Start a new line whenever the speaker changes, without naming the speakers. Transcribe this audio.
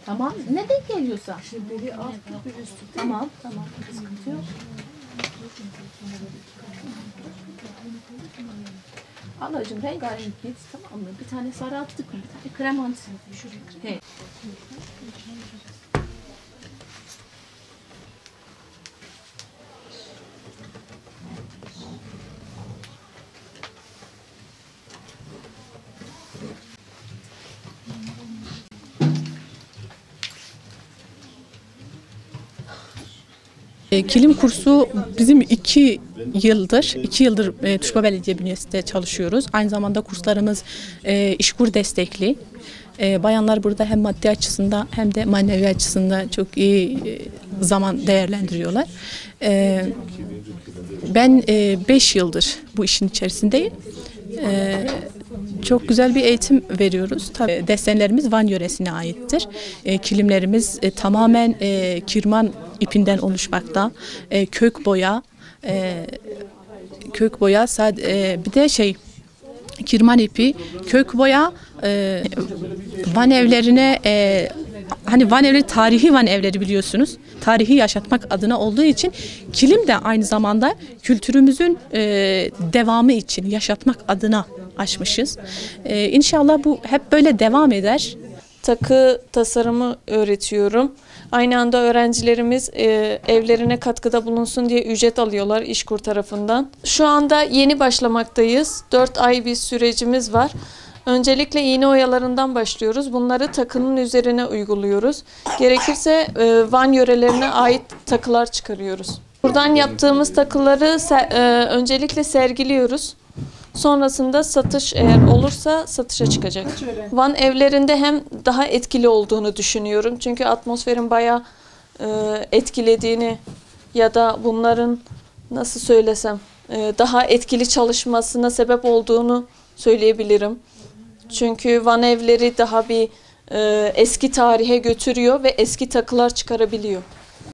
Tamam. Ne denk geliyorsa. Şimdi biri altı, biri üstü. Tamam. Sıkıntı yok. Ablacığım rengarenk git, tamam mı? Bir tane sarı attık mı? Bir tane krem atsın. Şuraya.
Kilim kursu bizim 2 yıldır Tuşba Belediye bünyesinde çalışıyoruz. Aynı zamanda kurslarımız İşkur destekli. Bayanlar burada hem maddi açısından hem de manevi açısından çok iyi zaman değerlendiriyorlar. Ben 5 yıldır bu işin içerisindeyim. Çok güzel bir eğitim veriyoruz. Tabii desenlerimiz Van yöresine aittir. Kilimlerimiz tamamen kirman ipinden oluşmakta. Kök boya, bir de kirman ipi, kök boya, Van evlerine hani Van evleri tarihi Van evleri biliyorsunuz. Tarihi yaşatmak adına olduğu için kilim de aynı zamanda kültürümüzün devamı için yaşatmak adına açmışız. İnşallah bu hep böyle devam eder.
Takı tasarımı öğretiyorum. Aynı anda öğrencilerimiz evlerine katkıda bulunsun diye ücret alıyorlar İşkur tarafından. Şu anda yeni başlamaktayız. 4 ay bir sürecimiz var. Öncelikle iğne oyalarından başlıyoruz. Bunları takının üzerine uyguluyoruz. Gerekirse Van yörelerine ait takılar çıkarıyoruz. Buradan yaptığımız takıları öncelikle sergiliyoruz. Sonrasında satış eğer olursa satışa çıkacak. Van evlerinde hem daha etkili olduğunu düşünüyorum. Çünkü atmosferin bayağı etkilediğini ya da bunların nasıl söylesem daha etkili çalışmasına sebep olduğunu söyleyebilirim. Çünkü Van evleri daha bir eski tarihe götürüyor ve eski takılar çıkarabiliyor.